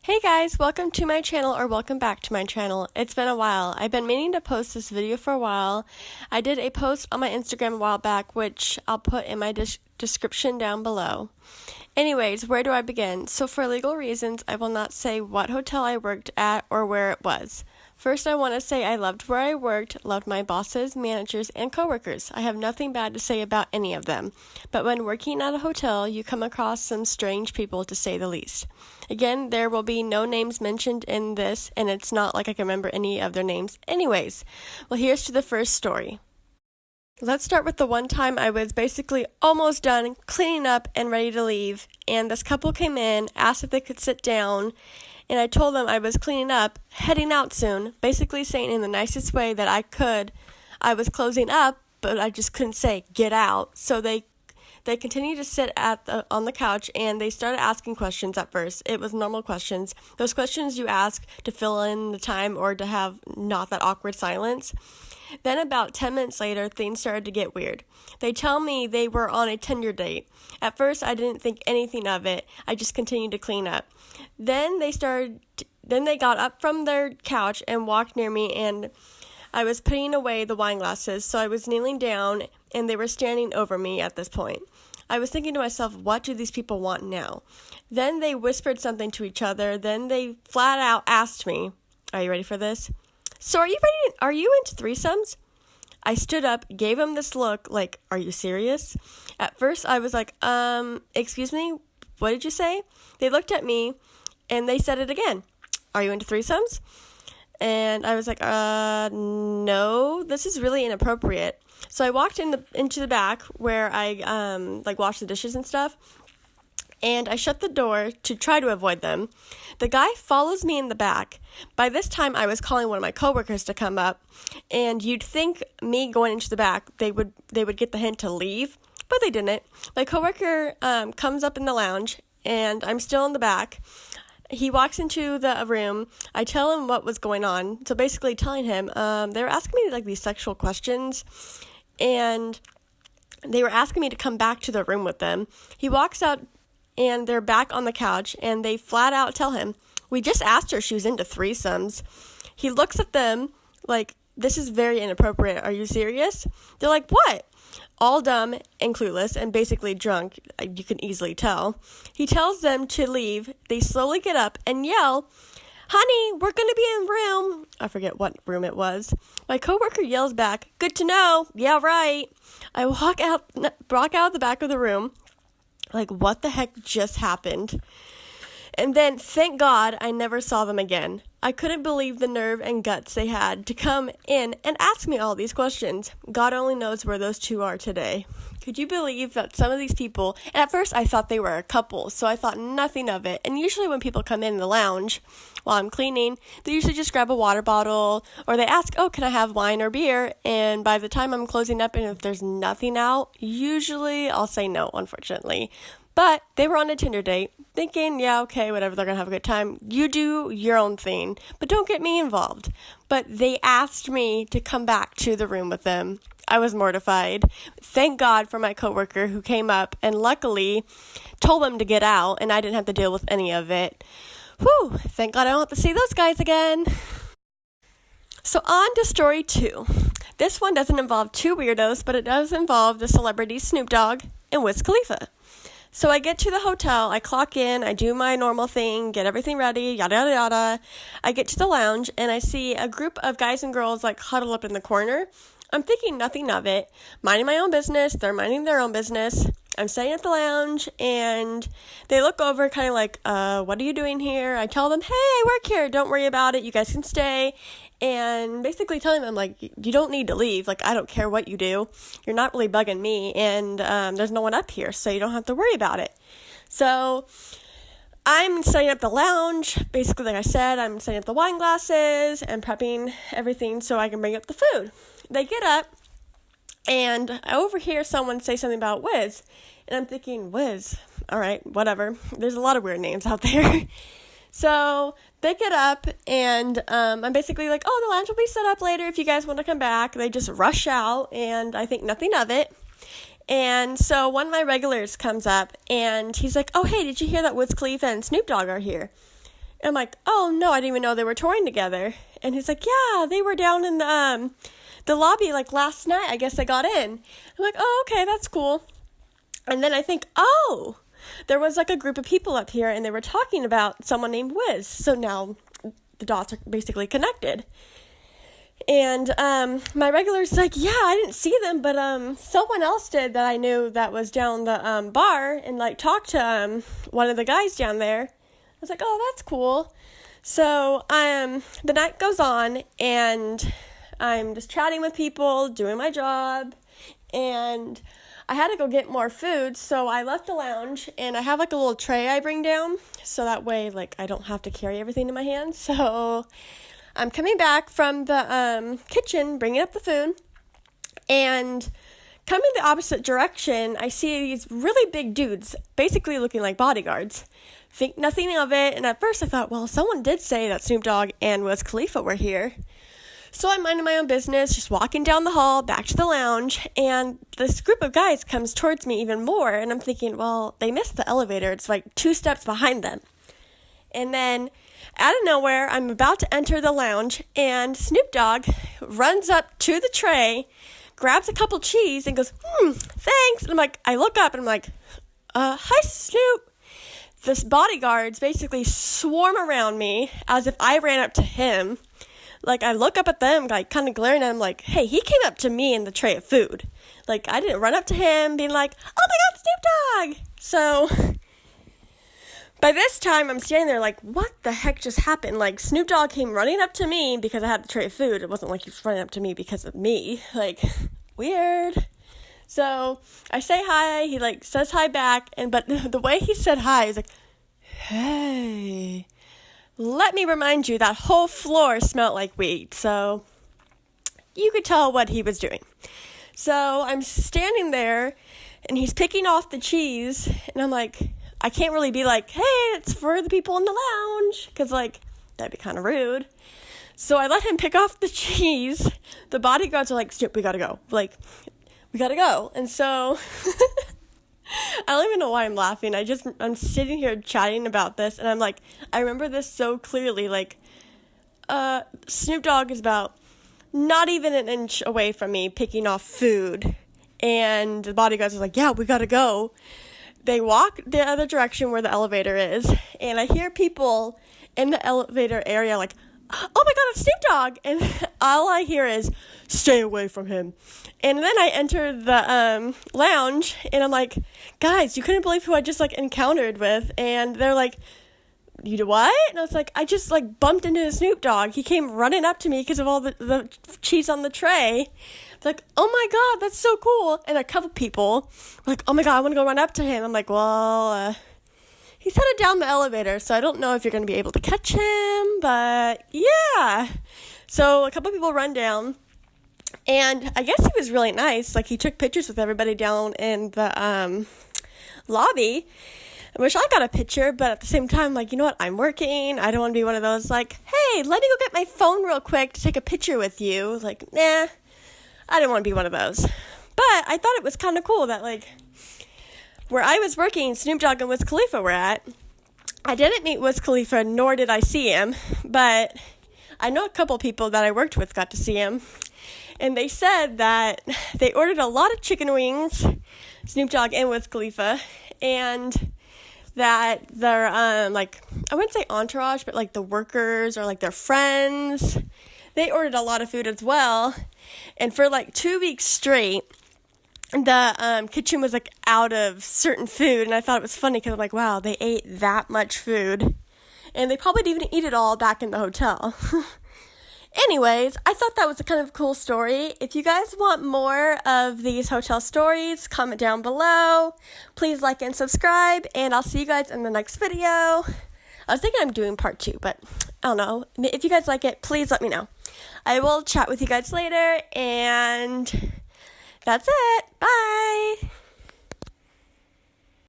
Hey guys, welcome to my channel or welcome back to my channel. It's been a while. I've been meaning to post this video for a while. I did a post on my Instagram a while back, which I'll put in my description down below. Anyways, where do I begin? So for legal reasons, I will not say what hotel I worked at or where it was. First, I want to say I loved where I worked, loved my bosses, managers, and coworkers. I have nothing bad to say about any of them. But when working at a hotel, you come across some strange people, to say the least. Again, there will be no names mentioned in this, and it's not like I can remember any of their names. Anyways, well, here's to the first story. Let's start with the one time I was basically almost done cleaning up and ready to leave, and this couple came in, asked if they could sit down, and I told them I was cleaning up, heading out soon, basically saying in the nicest way that I could, I was closing up, but I just couldn't say, get out. So they continued to sit on the couch, and they started asking questions at first. It was normal questions. Those questions you ask to fill in the time or to have not that awkward silence. Then about 10 minutes later, things started to get weird. They tell me they were on a Tinder date. At first, I didn't think anything of it. I just continued to clean up. Then they got up from their couch and walked near me, and I was putting away the wine glasses, so I was kneeling down, and they were standing over me at this point. I was thinking to myself, what do these people want now? Then they whispered something to each other. Then they flat out asked me, are you ready for this? So are you into threesomes? I stood up, gave them this look like, are you serious? At first I was like, excuse me, what did you say? They looked at me and they said it again. Are you into threesomes? And I was like, no, this is really inappropriate. So I walked into the back where I washed the dishes and stuff, and I shut the door to try to avoid them. The guy follows me in the back. By this time, I was calling one of my coworkers to come up, and you'd think me going into the back, they would get the hint to leave, but they didn't. My coworker comes up in the lounge, and I'm still in the back. He walks into the room. I tell him what was going on. So basically telling him, they were asking me these sexual questions, and they were asking me to come back to the room with them. He walks out, and they're back on the couch, and they flat out tell him, we just asked her if she was into threesomes. He looks at them like, this is very inappropriate. Are you serious? They're like, what? All dumb and clueless and basically drunk, you can easily tell. He tells them to leave. They slowly get up and yell, honey, we're going to be in room. I forget what room it was. My coworker yells back, good to know. Yeah, right. I walk out the back of the room, like, what the heck just happened? And then, thank God, I never saw them again. I couldn't believe the nerve and guts they had to come in and ask me all these questions. God only knows where those two are today. Could you believe that some of these people, and at first I thought they were a couple, so I thought nothing of it. And usually when people come in the lounge while I'm cleaning, they usually just grab a water bottle, or they ask, oh, can I have wine or beer? And by the time I'm closing up, and if there's nothing out, usually I'll say no, unfortunately. But they were on a Tinder date, thinking, yeah, okay, whatever, they're going to have a good time. You do your own thing, but don't get me involved. But they asked me to come back to the room with them. I was mortified. Thank God for my coworker who came up and luckily told them to get out, and I didn't have to deal with any of it. Whew, thank God I don't have to see those guys again. So on to story 2. This one doesn't involve two weirdos, but it does involve the celebrity Snoop Dogg and Wiz Khalifa. So I get to the hotel, I clock in, I do my normal thing, get everything ready, yada, yada, yada. I get to the lounge, and I see a group of guys and girls, huddle up in the corner. I'm thinking nothing of it, minding my own business, they're minding their own business. I'm staying at the lounge, and they look over kind of like, what are you doing here? I tell them, hey, I work here, don't worry about it, you guys can stay. And basically telling them, you don't need to leave. I don't care what you do. You're not really bugging me, and there's no one up here, so you don't have to worry about it. So I'm setting up the lounge. Basically, like I said, I'm setting up the wine glasses and prepping everything so I can bring up the food. They get up, and I overhear someone say something about Wiz, and I'm thinking, Wiz, all right, whatever. There's a lot of weird names out there. So they get up, and I'm basically like, oh, the lounge will be set up later if you guys want to come back. They just rush out, and I think nothing of it. And so one of my regulars comes up, and he's like, oh, hey, did you hear that Wiz Khalifa and Snoop Dogg are here? And I'm like, oh, no, I didn't even know they were touring together. And he's like, yeah, they were down in the lobby, like, last night. I guess they got in. I'm like, oh, okay, that's cool. And then I think, oh, there was, like, a group of people up here, and they were talking about someone named Wiz. So now the dots are basically connected. And my regular's like, yeah, I didn't see them, but someone else did that I knew that was down the bar and, like, talked to one of the guys down there. I was like, oh, that's cool. So the night goes on, and I'm just chatting with people, doing my job, and I had to go get more food, so I left the lounge, and I have, like, a little tray I bring down, so that way, like, I don't have to carry everything in my hands. So I'm coming back from the kitchen, bringing up the food, and coming the opposite direction, I see these really big dudes, basically looking like bodyguards. Think nothing of it, and at first I thought, well, someone did say that Snoop Dogg and Wiz Khalifa were here. So I'm minding my own business, just walking down the hall, back to the lounge, and this group of guys comes towards me even more, and I'm thinking, well, they missed the elevator. It's like 2 steps behind them. And then, out of nowhere, I'm about to enter the lounge, and Snoop Dogg runs up to the tray, grabs a couple cheese, and goes, thanks. And I'm like, I look up, and I'm like, hi, Snoop. This bodyguards basically swarm around me as if I ran up to him. Like, I look up at them, like, kind of glaring at him, like, hey, he came up to me in the tray of food. Like, I didn't run up to him being like, oh my God, Snoop Dogg! So, by this time, I'm standing there like, what the heck just happened? Like, Snoop Dogg came running up to me because I had the tray of food. It wasn't like he was running up to me because of me. Like, weird. So, I say hi, he, like, says hi back, but the way he said hi is like, hey. Let me remind you, that whole floor smelled like weed, so you could tell what he was doing. So I'm standing there, and he's picking off the cheese, and I'm like, I can't really be like, hey, it's for the people in the lounge, because, like, that'd be kind of rude. So I let him pick off the cheese. The bodyguards are like, Snoop, we gotta go. Like, we gotta go. And so I don't even know why I'm laughing. I'm sitting here chatting about this, and I'm like, I remember this so clearly. Like, Snoop Dogg is about not even an inch away from me picking off food, and the bodyguards are like, yeah, we gotta go. They walk the other direction where the elevator is, and I hear people in the elevator area like, oh my God, it's Snoop Dogg, and all I hear is, stay away from him. And then I enter the lounge, and I'm like, guys, you couldn't believe who I just, like, encountered with. And they're like, you do what? And I was like, I just, like, bumped into Snoop Dogg. He came running up to me because of all the cheese on the tray. Like, oh my God, that's so cool. And a couple people were like, oh my God, I want to go run up to him. I'm like, well, he's headed down the elevator, so I don't know if you're going to be able to catch him, but yeah. So a couple people run down. And I guess he was really nice. Like, he took pictures with everybody down in the lobby. I wish I got a picture, but at the same time, like, you know what? I'm working. I don't want to be one of those, like, hey, let me go get my phone real quick to take a picture with you. Like, nah, I didn't want to be one of those. But I thought it was kind of cool that, like, where I was working, Snoop Dogg and Wiz Khalifa were at. I didn't meet Wiz Khalifa, nor did I see him, but I know a couple people that I worked with got to see him. And they said that they ordered a lot of chicken wings, Snoop Dogg and Wiz Khalifa, and that their, like, I wouldn't say entourage, but, like, the workers or, like, their friends, they ordered a lot of food as well. And for, like, 2 weeks straight, the kitchen was, like, out of certain food. And I thought it was funny because I'm like, wow, they ate that much food. And they probably didn't even eat it all back in the hotel. Anyways, I thought that was a kind of cool story. If you guys want more of these hotel stories, comment down below. Please like and subscribe, and I'll see you guys in the next video. I was thinking I'm doing part 2, but I don't know. If you guys like it, please let me know. I will chat with you guys later, and that's it. Bye!